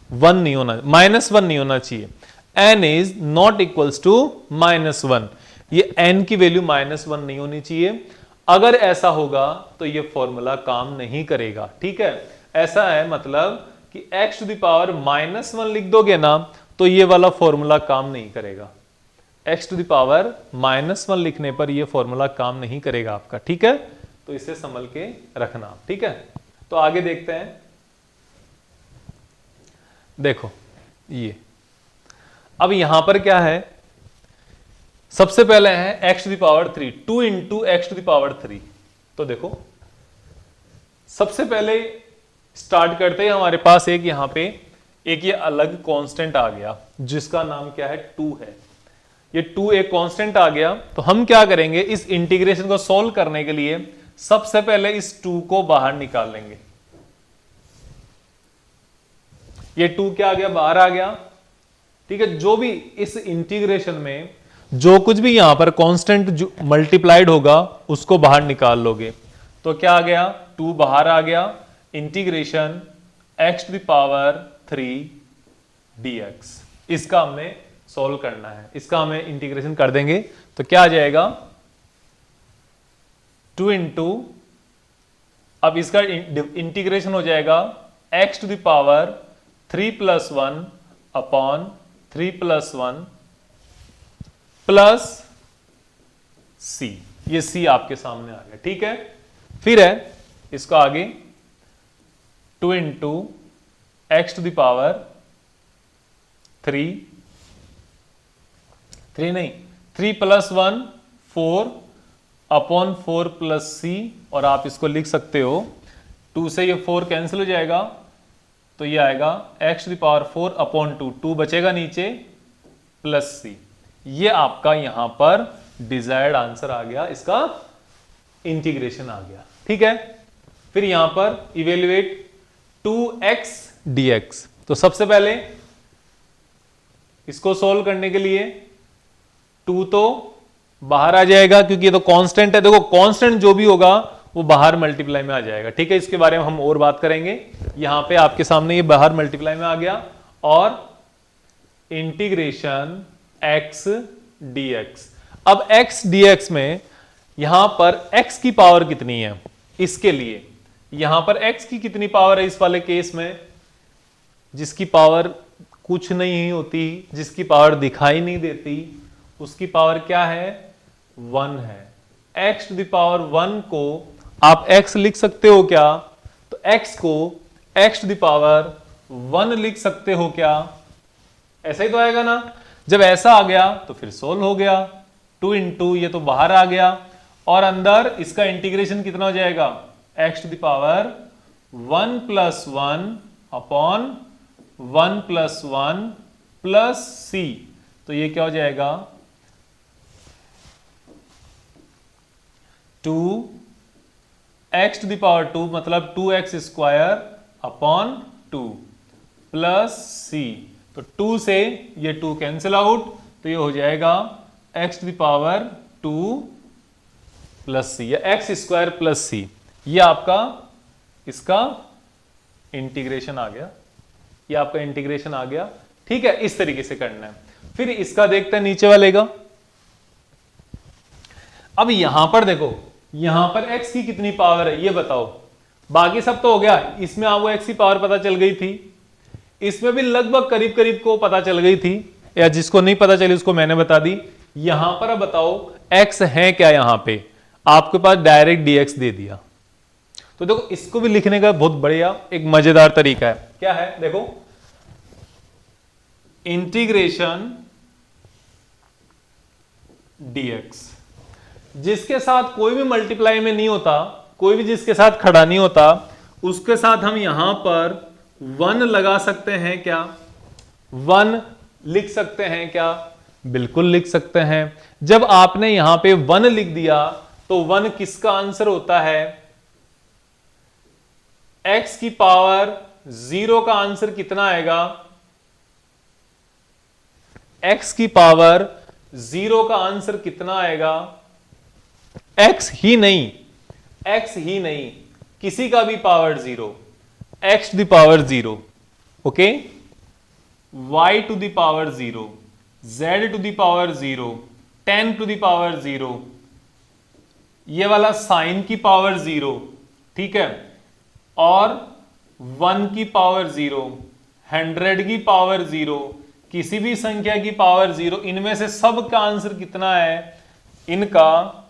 1 नहीं होना, माइनस 1 नहीं होना चाहिए, n is not equals to minus 1, ये n की वैल्यू माइनस 1 नहीं होनी चाहिए। अगर ऐसा होगा तो ये फॉर्मूला काम नहीं करेगा, ठीक है। ऐसा है मतलब कि x to the power minus 1 लिख दोगे ना, तो ये वाला फॉर्मूला काम नहीं करेगा, x to the power minus 1 लिखने पर ये फॉर्मूला काम नहीं करेगा आपका, ठीक है। तो इसे संभल के रखना, ठीक है। तो आगे देखते हैं, देखो ये अब यहां पर क्या है, सबसे पहले है x to the power 3, 2 into x to the power 3। तो देखो सबसे पहले स्टार्ट करते हैं, हमारे पास एक यहां पे एक ये अलग कांस्टेंट आ गया जिसका नाम क्या है 2 है। ये 2 एक कांस्टेंट आ गया। तो हम क्या करेंगे, इस इंटीग्रेशन को सॉल्व करने के लिए सबसे पहले इस 2 को बाहर निकाल लेंगे। ये 2 क्या आ गया, बाहर आ गया। ठीक है, जो भी इस इंटीग्रेशन में जो कुछ भी यहां पर कांस्टेंट जो मल्टीप्लाइड होगा उसको बाहर निकाल लोगे। तो क्या आ गया, 2 बाहर आ गया, इंटीग्रेशन x⁻³ dx। इसका हमें सॉल्व करना है, इसका हमें इंटीग्रेशन कर देंगे। तो क्या आ जाएगा, 2 इंटू, अब इसका इंटीग्रेशन हो जाएगा x⁻³ + 1 अपॉन 3 + 1 प्लस c। ये c आपके सामने आ गया। ठीक है, फिर है इसको आगे 2 into x⁻³ 3 + 1 4 upon 4 plus c, और आप इसको लिख सकते हो 2 से ये 4 कैंसिल हो जाएगा, तो ये आएगा x⁻⁴ अपॉन 2 बचेगा नीचे प्लस c। ये आपका यहां पर डिजायर्ड आंसर आ गया, इसका इंटीग्रेशन आ गया। ठीक है, फिर यहां पर इवेल्युएट 2x dx। तो सबसे पहले इसको सॉल्व करने के लिए 2 तो बाहर आ जाएगा क्योंकि ये तो कांस्टेंट है। देखो कांस्टेंट जो भी होगा वो बाहर मल्टीप्लाई में आ जाएगा। ठीक है, इसके बारे में हम और बात करेंगे। यहां पे आपके सामने ये बाहर मल्टीप्लाई में आ गया, और इंटीग्रेशन x dx। अब x dx में यहां पर x की पावर कितनी है, इसके लिए यहां पर x की कितनी पावर है इस वाले केस में, जिसकी पावर कुछ नहीं होती, जिसकी पावर दिखाई नहीं देती, उसकी पावर क्या है, 1 है। x⁻1 को आप x लिख सकते हो क्या, तो x को x⁻1 लिख सकते हो क्या, ऐसा ही तो आएगा ना। जब ऐसा आ गया तो फिर सोल्व हो गया। 2 इंटू ये तो बाहर आ गया, और अंदर इसका इंटीग्रेशन कितना हो जाएगा, x⁻1 + 1 अपॉन 1 + 1 प्लस c। तो ये क्या हो जाएगा, 2x⁻² मतलब 2x² अपॉन 2 प्लस c। तो 2 से ये 2 कैंसिल आउट, तो ये हो जाएगा x⁻² प्लस c या x² प्लस c। ये आपका इसका इंटीग्रेशन आ गया, ये आपका इंटीग्रेशन आ गया। ठीक है, इस तरीके से करना है। फिर इसका देखते हैं नीचे वाले का। अब यहां पर देखो, यहां पर x की कितनी पावर है ये बताओ। बाकी सब तो हो गया, इसमें आपको x की पावर पता चल गई थी, इसमें भी लगभग करीब करीब को पता चल गई थी, या जिसको नहीं पता चली उसको मैंने बता दी। यहां पर अब बताओ x है क्या, यहां पे आपके पास डायरेक्ट dx दे दिया। तो देखो इसको भी लिखने का बहुत बढ़िया एक मजेदार तरीका है। क्या है, देखो इंटीग्रेशन dx, जिसके साथ कोई भी मल्टीप्लाई में नहीं होता, कोई भी जिसके साथ खड़ा नहीं होता, उसके साथ हम यहां पर 1 लगा सकते हैं क्या, 1 लिख सकते हैं क्या, बिल्कुल लिख सकते हैं। जब आपने यहां पे 1 लिख दिया तो 1 किसका आंसर होता है, x की पावर 0 का आंसर कितना आएगा, x की पावर 0 का आंसर कितना आएगा, x ही नहीं, x ही नहीं, किसी का भी power 0, x⁻0, okay, y⁻0, z⁻0, 10⁻0, ये वाला साइन की पावर 0, ठीक है, और 1 की पावर 0, 100 की पावर 0, किसी भी संख्या की पावर 0, इनमें से सब का आंसर कितना है, इनका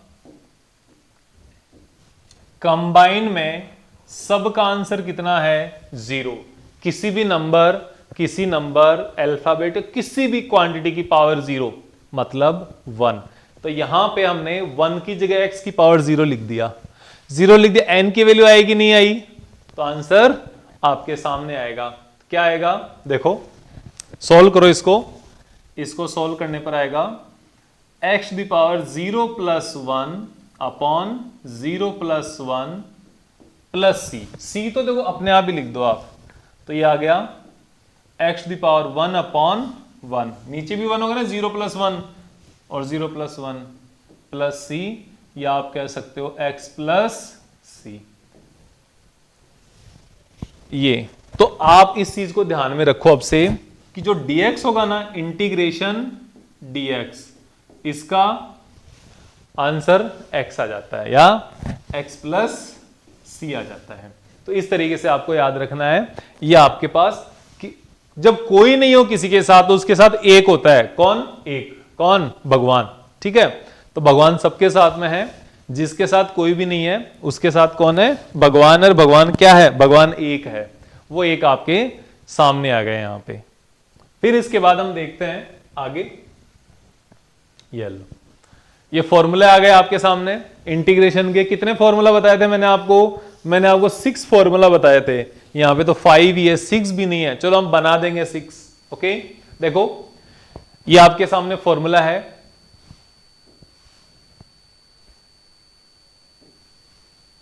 कंबाइन में सब का आंसर कितना है, 0। किसी भी नंबर, किसी नंबर, अल्फाबेट, किसी भी क्वांटिटी की पावर 0 मतलब 1। तो यहां पे हमने 1 की जगह x की पावर 0 लिख दिया, 0 लिख दिया, n की वैल्यू आएगी नहीं आई, तो आंसर आपके सामने आएगा। क्या आएगा, देखो सॉल्व करो इसको, इसको सॉल्व करने पर आएगा X to the power 0 plus 1 upon 0 plus 1 plus C. C तो देखो अपने आप ही लिख दो आप, तो ये आ गया x to the power 1 upon 1, नीचे भी 1 होगा ना, 0 प्लस 1 और 0 प्लस 1 प्लस सी, या आप कह सकते हो x प्लस सी। ये तो आप इस चीज को ध्यान में रखो अब से कि जो dx होगा ना, इंटीग्रेशन dx, इसका आंसर x आ जाता है या x प्लस सी आ जाता है। तो इस तरीके से आपको याद रखना है। ये आपके पास कि जब कोई नहीं हो किसी के साथ तो उसके साथ एक होता है। कौन? एक। कौन? भगवान। ठीक है, तो भगवान सबके साथ में है, जिसके साथ कोई भी नहीं है उसके साथ कौन है? भगवान। और भगवान क्या है? भगवान एक है। वो एक आपके सामने आ गए यहां पे। फिर इसके बाद हम देखते हैं आगे, ये लो, ये फॉर्मूला आ गए आपके सामने इंटीग्रेशन के। कितने फॉर्मूला बताए थे मैंने आपको 6 फॉर्मूला बताए थे। यहां पे तो 5 ही है, 6 भी नहीं है। चलो हम बना देंगे 6। ओके, देखो ये आपके सामने फॉर्मूला है।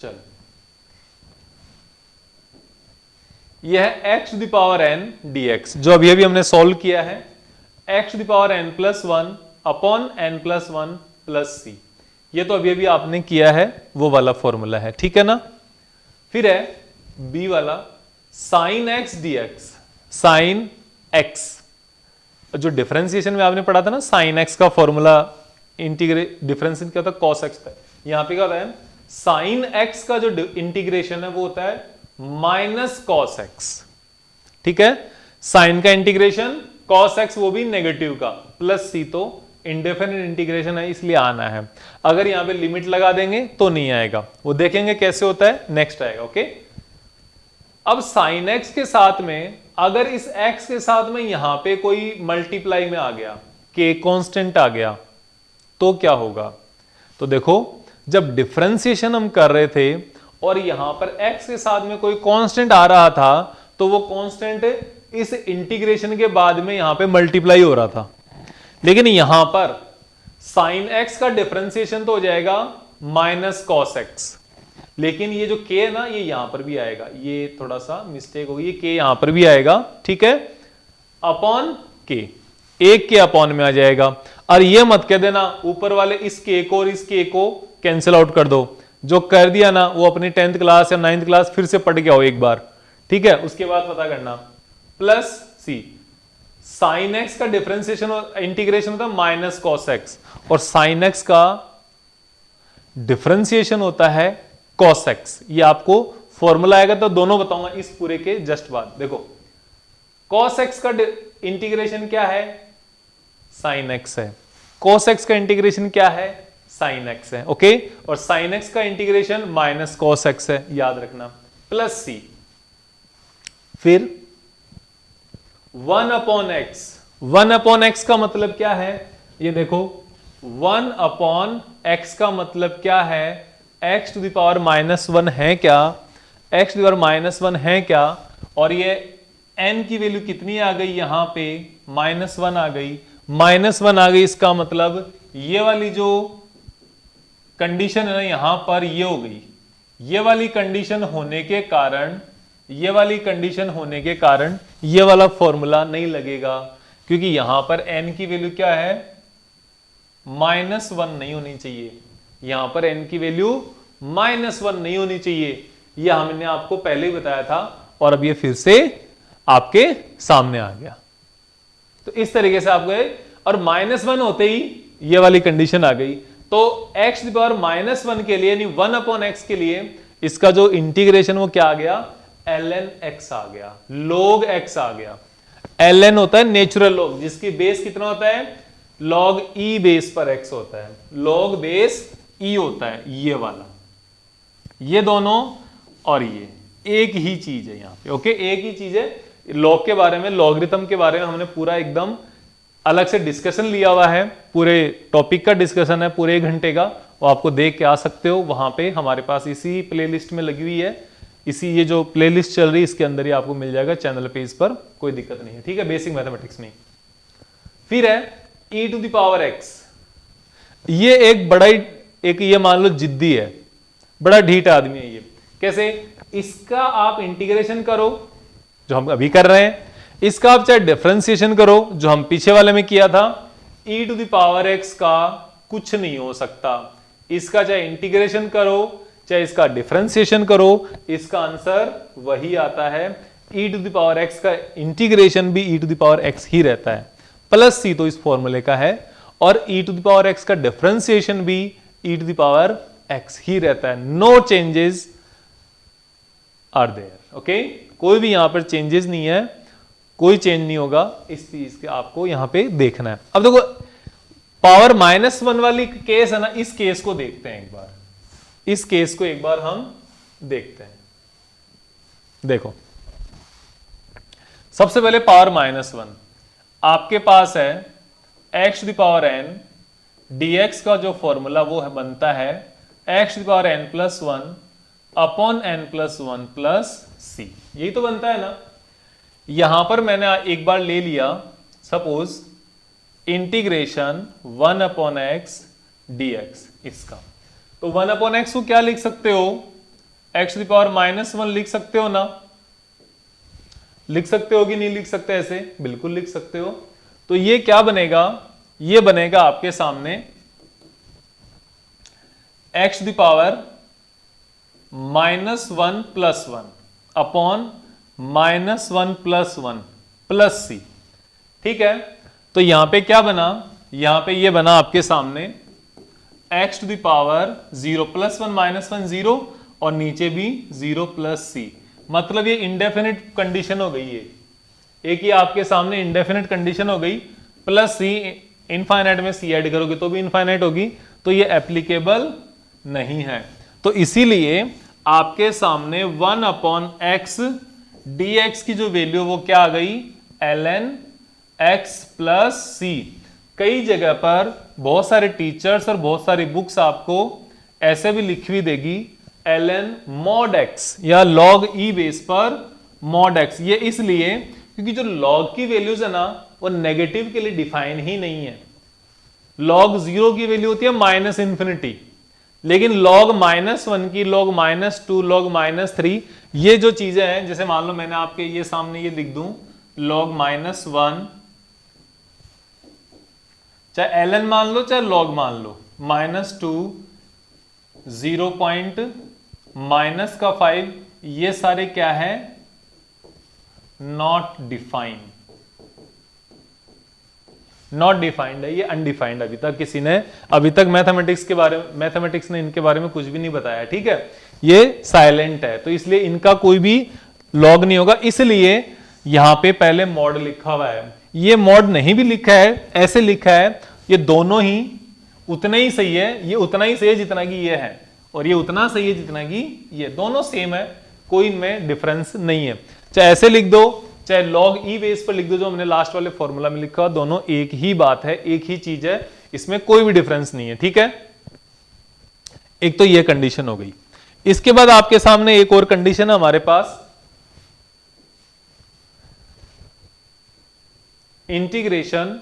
चलो, यह है x to the power n dx, जो अभी हमने सॉल्व किया है। x to the power n plus 1 upon n plus 1 plus C, ये तो अभी आपने किया है, वो वाला फॉर्मूला है। ठीक है ना। फिर है b वाला sine x dx, sine x, जो डिफरेंशिएशन में आपने पढ़ा था ना, साइन x का फॉर्मूला इंटीग्रेट डिफरेंशिएशन क्या होता है? cos x था। यहां पे क्या होता है? साइन x का जो इंटीग्रेशन है वो होता है माइनस cos x। ठीक है, साइन का इंटीग्रेशन, cos x वो भी नेगेटिव का, प्लस सी तो इंडेफिनिट इंटीग्रेशन है इसलिए आना है। अगर यहां पे लिमिट लगा देंगे तो नहीं आएगा, वो देखेंगे कैसे होता है, नेक्स्ट आएगा। ओके, अब साइन x के साथ में अगर इस x के साथ में यहां पे कोई मल्टीप्लाई में आ गया, k कांस्टेंट आ गया, तो क्या होगा? तो देखो, जब डिफरेंशिएशन हम कर रहे थे और यहां पर x के साथ में कोई कांस्टेंट आ रहा था, तो वो कांस्टेंट इस इंटीग्रेशन के बाद में यहां पे मल्टीप्लाई हो रहा था। लेकिन यहां पर साइन x का डिफरेंशिएशन तो हो जाएगा माइनस कॉस x, लेकिन ये जो k है ना, ये यहां पर भी आएगा। ये थोड़ा सा मिस्टेक होगी, ये k यहां पर भी आएगा। ठीक है, अपॉन k, एक के अपॉन में आ जाएगा। और ये मत कह देना ऊपर वाले इस k को और इस k को कैंसिल आउट कर दो। जो कर दिया ना, वो अपनी 10th क्लास या 9th क्लास फिर से पढ़ के आओ एक बार। ठीक है, उसके बाद पता करना। प्लस सी, साइन x का डिफरेंशिएशन और इंटीग्रेशन होता है माइनस कॉस x, और साइन x का डिफरेंशिएशन होता है कॉस x। ये आपको फॉर्मूला आएगा तो दोनों बताऊंगा इस पूरे के जस्ट बाद। देखो, कॉस x का इंटीग्रेशन क्या है? साइन x है। कॉस x का इंटीग्रेशन क्या है? साइन x है। ओके, और साइन x का इंटीग्रेशन माइनस कॉस x है, याद रखना। प्लस सी, फिर 1 अपॉन x। 1 अपॉन x का मतलब क्या है? ये देखो, 1 अपॉन x का मतलब क्या है? x to the power minus 1 है क्या? x to the power minus 1 है क्या? और ये n की वैल्यू कितनी आ गई? यहां पे माइनस 1 आ गई। माइनस 1 आ गई, इसका मतलब ये वाली जो कंडीशन है ना, यहां पर ये हो गई। ये वाली कंडीशन होने के कारण, ये वाली कंडीशन होने के कारण ये वाला फॉर्मूला नहीं लगेगा, क्योंकि यहां पर n की वैल्यू क्या है? माइनस 1 नहीं होनी चाहिए। यहां पर n की वैल्यू माइनस 1 नहीं होनी चाहिए। यह हमने आपको पहले ही बताया था और अब ये फिर से आपके सामने आ गया। तो इस तरीके से आप गए, और माइनस 1 होते ही ये वाली कंडीशन आ गई। तो x की पावर माइनस 1 के लिए, यानी 1 अपॉन x के लिए, इसका जो इंटीग्रेशन वो क्या आ गया? ln x आ गया, log x आ गया। ln होता है नेचुरल लॉग, जिसकी बेस कितना होता है? log e बेस पर x होता है, log बेस e होता है, ये वाला। ये दोनों और ये एक ही चीज है यहाँ पे। ओके, एक ही चीज है। लॉग के बारे में, लॉगरिथम के बारे में हमने पूरा एकदम अलग से डिस्कशन लिया हुआ है। पूरे टॉपिक का डिस्कशन है, पूरे 1 घंटे का, वो आपको देख के आ सकते हो वहां पे। हमारे पास इसी प्लेलिस्ट में लगी हुई है, इसी ये जो प्लेलिस्ट चल रही है इसके अंदर ही आपको मिल जाएगा चैनल पे, इस पर कोई दिक्कत नहीं है। ठीक है, बेसिक मैथमेटिक्स में। फिर है e to the power x। ये एक बड़ा ही एक ये मान लो जिद्दी है, बड़ा ढीठ आदमी है ये। कैसे? इसका आप इंटीग्रेशन करो जो हम अभी कर रहे हैं, इसका आप चाहे डिफरेंशिएशन करो जो हम पीछे वाले में किया था, e to the power x का कुछ नहीं हो सकता। इसका चाहे इंटीग्रेशन करो चाहे इसका डिफरेंशिएशन करो, इसका आंसर वही आता है। e to the power x का इंटीग्रेशन भी e to the power x ही रहता है, प्लस c तो इस फॉर्मूले का है, और e to the power x का डिफरेंशिएशन भी e to the power x ही रहता है। No changes are there. Okay, कोई भी यहां पर चेंजेस नहीं है, कोई चेंज नहीं होगा, इस चीज के आपको यहां पे देखना है। अब देखो पावर -1 वाली केस है ना, इस केस को देखते हैं एक बार, इस केस को एक बार हम देखते हैं। देखो सबसे पहले पावर -1 आपके पास है x to the power n dx का जो फॉर्मूला वो है बनता है x to the power n plus 1 upon n plus 1 plus c, यही तो बनता है ना। यहां पर मैंने एक बार ले लिया suppose integration 1 upon x dx इसका, तो 1 अपॉन x को क्या लिख सकते हो, x टू द पावर -1 लिख सकते हो ना, लिख सकते हो कि नहीं लिख सकते? ऐसे बिल्कुल लिख सकते हो। तो ये क्या बनेगा, ये बनेगा आपके सामने x to the power -1 plus 1 upon -1 plus 1 plus c। ठीक है, तो यहां पे क्या बना, यहां पे ये बना आपके सामने x to the power 0 plus 1 -1 0 और नीचे भी 0 प्लस c, मतलब ये इंडेफिनिट कंडीशन हो गई है। एक ही आपके सामने इंडेफिनिट कंडीशन हो गई, प्लस c इनफाइनाइट में c ऐड करोगे तो भी इनफाइनाइट होगी, तो ये एप्लीकेबल नहीं है। तो इसीलिए आपके सामने 1 अपॉन x dx की जो वैल्यू वो क्या आ गई, ln x प्लस c। कई जगह पर बहुत सारे टीचर्स और बहुत सारी बुक्स आपको ऐसे भी लिख भी देगी ln mod x या log e बेस पर mod x। ये इसलिए क्योंकि जो log की वैल्यूज है ना वो नेगेटिव के लिए डिफाइन ही नहीं है। log 0 की वैल्यू होती है माइनस इंफिनिटी, लेकिन log -1 की, log -2, log -3 ये जो चीजें हैं, जैसे मान लो मैंने आपके ये सामने ये लिख दूं log -1, चाहे ln मान लो चाहे log मान लो, -2 0 पॉइंट माइनस का 5, ये सारे क्या है, नॉट डिफाइंड, नॉट डिफाइंड है, ये अनडिफाइंड। अभी तक किसी ने, अभी तक मैथमेटिक्स के बारे में, मैथमेटिक्स ने इनके बारे में कुछ भी नहीं बताया। ठीक है, ये साइलेंट है, तो इसलिए इनका कोई भी लॉग नहीं होगा। इसलिए यहां पे पहले मॉड लिखा हुआ है, ये मॉड नहीं भी लिखा है, ऐसे लिखा है, ये दोनों ही उतना ही सही है, ये उतना ही सही है जितना कि ये है, और ये उतना सही है जितना कि ये, दोनों सेम है, कोई इनमें डिफरेंस नहीं है। चाहे ऐसे लिख दो चाहे log e बेस पर लिख दो, जो हमने लास्ट वाले फॉर्मूला में लिखा, दोनों एक ही बात है, एक ही चीज है, इसमें कोई भी डिफरेंस नहीं है। ठीक है, एक तो ये कंडीशन हो गई। इसके बाद आपके सामने एक और कंडीशन है हमारे पास, इंटीग्रेशन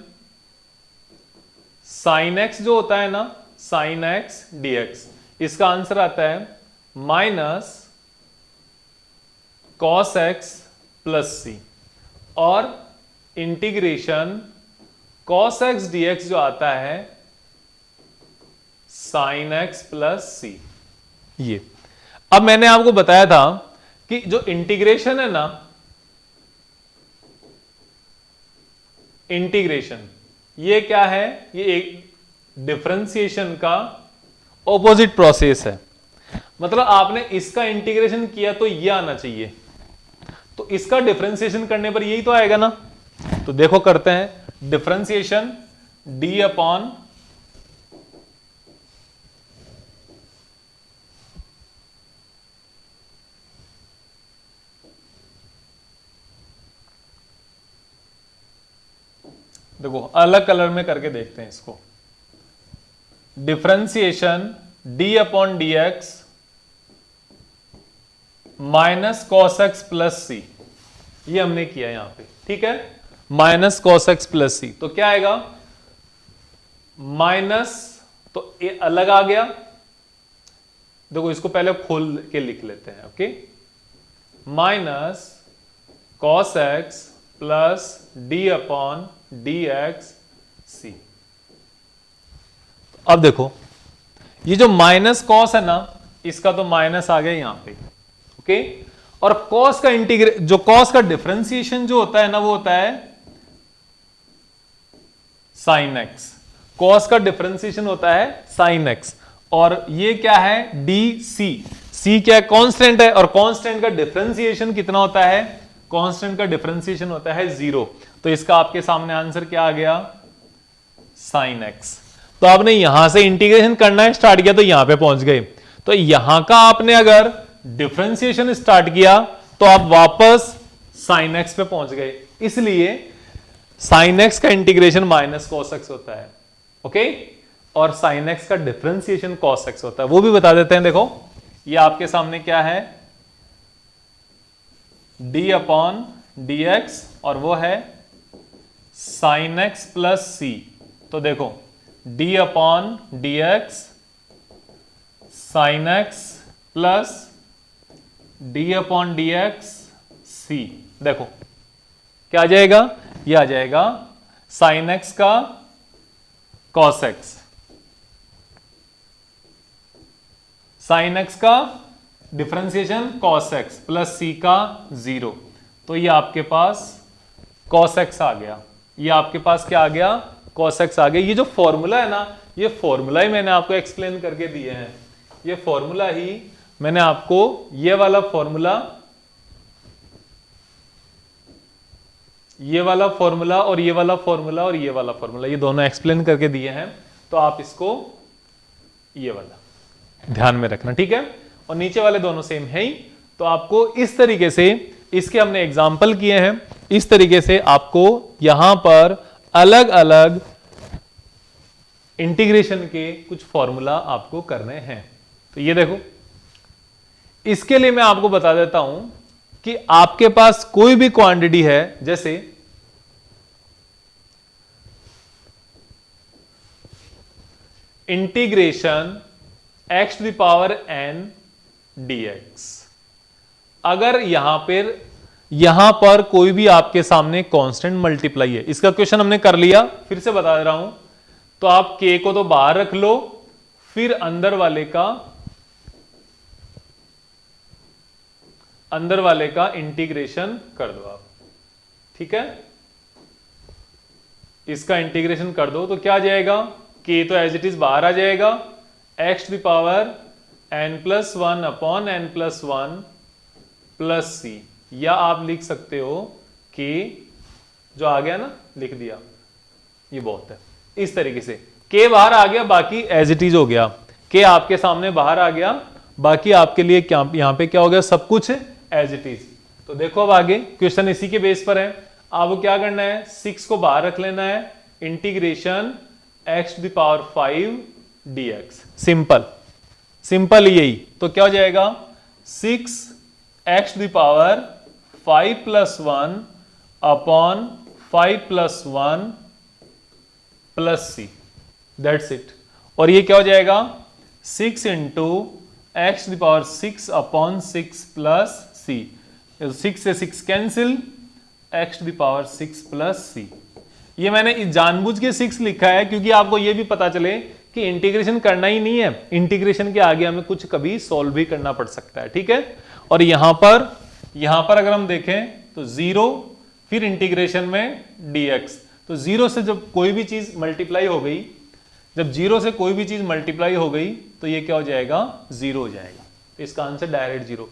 साइन एक्स जो होता है ना, साइन एक्स dx, इसका आंसर आता है माइनस कॉस एक्स प्लस सी, और इंटीग्रेशन कॉस एक्स dx जो आता है साइन एक्स प्लस सी। ये अब मैंने आपको बताया था कि जो इंटीग्रेशन है ना, इंटीग्रेशन ये क्या है, ये एक डिफरेंशिएशन का ऑपोजिट प्रोसेस है। मतलब आपने इसका इंटीग्रेशन किया तो ये आना चाहिए, तो इसका डिफरेंशिएशन करने पर यही तो आएगा ना। तो देखो करते हैं, डिफरेंशिएशन d अपॉन देखो अलग कलर में करके देखते हैं इसको, differentiation d upon D X minus cos X plus C, ये हमने किया यहां पे। ठीक है, minus cos X plus C, तो क्या आएगा, माइनस तो ये अलग आ गया। देखो इसको पहले खोल के लिख लेते हैं, okay, minus cos X plus D upon D X C. अब देखो ये जो माइनस कॉस है ना, इसका तो माइनस आ गया यहां पे, ओके, और कॉस का जो कॉस का डिफरेंशिएशन जो होता है ना, वो होता है साइन एक्स। कॉस का डिफरेंशिएशन होता है साइन एक्स, और ये क्या है, डी सी। सी क्या है, कांस्टेंट है, और कांस्टेंट का डिफरेंशिएशन कितना होता है, कांस्टेंट का डिफरेंशिएशन होता है 0। तो इसका आपके सामने आंसर क्या आ गया, साइन एक्स। तो आपने यहां से इंटीग्रेशन करना स्टार्ट किया तो यहां पे पहुंच गए। तो यहां का आपने अगर डिफरेंशिएशन स्टार्ट किया तो आप वापस साइन एक्स पे पहुंच गए, इसलिए साइन एक्स का इंटीग्रेशन माइनस कॉस एक्स होता है, ओके, और साइन एक्स का डिफरेंशिएशन कॉस एक्स होता है। वो भी बता देते हैं। देखो ये आपके सामने क्या है, डी अपॉन डी एक्स, और वो है साइन एक्स प्लस सी। तो देखो D upon D X sine X plus D upon D X C. देखो क्या आ जाएगा, ये आ जाएगा साइन एक्स का कॉस एक्स, साइन एक्स का differentiation cos X plus C का 0। तो ये आपके पास कॉस एक्स आ गया, ये आपके पास क्या आ गया, कॉस एक्स आ गया। ये जो फॉर्मूला है ना, ये फॉर्मूला ही मैंने आपको एक्सप्लेन करके दिए हैं। ये फॉर्मूला ही मैंने आपको, ये वाला फॉर्मूला, ये वाला फॉर्मूला और ये वाला फॉर्मूला और ये वाला फॉर्मूला, ये दोनों एक्सप्लेन करके दिए हैं। तो आप इसको ये वाला ध्यान में रखना, ठीक है। और नीचे वाले दोनों सेम है ही। तो आपको इस तरीके से, इसके हमने एग्जाम्पल किए हैं, इस तरीके से आपको यहां पर अलग अलग इंटीग्रेशन के कुछ फॉर्मूला आपको करने हैं। तो ये देखो, इसके लिए मैं आपको बता देता हूं कि आपके पास कोई भी क्वांटिटी है, जैसे integration x to the power n dx, अगर यहां पर कोई भी आपके सामने कांस्टेंट मल्टीप्लाई है, इसका क्वेश्चन हमने कर लिया, फिर से बता दे रहा हूं। तो आप k को तो बाहर रख लो, फिर अंदर वाले का इंटीग्रेशन कर दो आप, ठीक है। इसका इंटीग्रेशन कर दो तो क्या आ जाएगा, k तो एज इट इज बाहर आ जाएगा, x to the power n+1 upon n+1 plus C, या आप लिख सकते हो k, जो आ गया ना, लिख दिया, ये बहुत है। इस तरीके से k बाहर आ गया, बाकी एज इट इज हो गया। k आपके सामने बाहर आ गया, बाकी आपके लिए क्या यहां पे क्या हो गया, सब कुछ एज इट इज। तो देखो अब आगे क्वेश्चन इसी के बेस पर है। आपको क्या करना है, 6 को बाहर रख लेना है, integration x to the power 5 dx। Simple यही। तो क्या हो जाएगा, 6x to the power 5 + 1 upon 5 + 1 plus C, that's it. और ये क्या हो जाएगा, 6 into x to the power 6 upon 6 plus C. 6 से 6 cancel, x to the power 6 plus C. ये मैंने जानबूझ के 6 लिखा है क्योंकि आपको ये भी पता चले कि इंटीग्रेशन करना ही नहीं है, इंटीग्रेशन के आगे हमें कुछ कभी सॉल्व भी करना पड़ सकता है, ठीक है। और यहां पर अगर हम देखें तो 0, फिर इंटीग्रेशन में dx। तो 0 से जब कोई भी चीज मल्टीप्लाई हो गई, जब 0 से कोई भी चीज मल्टीप्लाई हो गई तो ये क्या हो जाएगा, 0 हो जाएगा। तो इसका आंसर डायरेक्ट 0।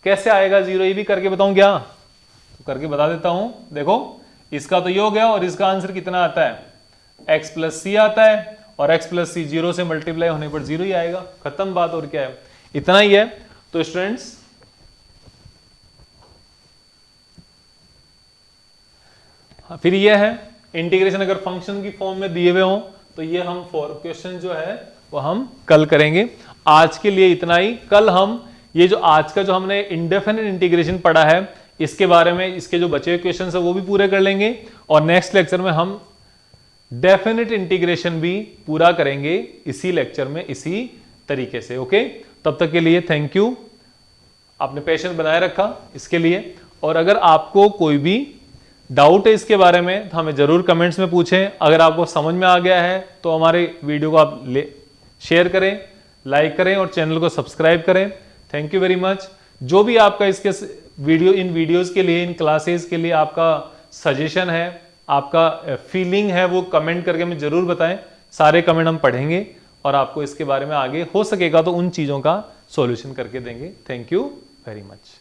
कैसे आएगा 0, ये भी करके बताऊं क्या, तो करके बता देता हूं। देखो इसका तो ये हो गया, और इसका आंसर कितना आता है, x प्लस सी आता है, और x प्लस सी 0 से मल्टीप्लाई होने पर 0 ही आएगा, खत्म बात। और क्या है, इतना ही है। तो स्टूडेंट्स फिर ये है इंटीग्रेशन, अगर फंक्शन की फॉर्म में दिए हुए हों तो ये हम क्वेश्चन जो है वो हम कल करेंगे। आज के लिए इतना ही। कल हम ये जो आज का जो हमने इंडेफिनिट इंटीग्रेशन पढ़ा है, इसके बारे में, इसके जो बचे हुए क्वेश्चन है वो भी पूरे कर लेंगे। और नेक्स्ट लेक्चर में हम डेफिनेट इंटीग्रेशन भी पूरा करेंगे इसी लेक्चर में इसी तरीके से। ओके, तब तक के लिए थैंक यू। आपने पेशेंस बनाए रखा इसके लिए, और अगर आपको कोई भी डाउट है इसके बारे में तो हमें जरूर कमेंट्स में पूछें। अगर आपको समझ में आ गया है तो हमारे वीडियो को आप शेयर करें, लाइक करें और चैनल को सब्सक्राइब करें। Thank you very much. जो भी आपका इसके इन वीडियोस के लिए, इन क्लासेस के लिए आपका सजेशन है, आपका फीलिंग है, वो कमेंट करके हमें जरूर बताएं। सारे कमेंट हम पढ़ेंगे और आपको इसके बारे में आगे हो सकेगा तो उन चीज़ों का सॉल्यूशन करके देंगे। Thank you very much.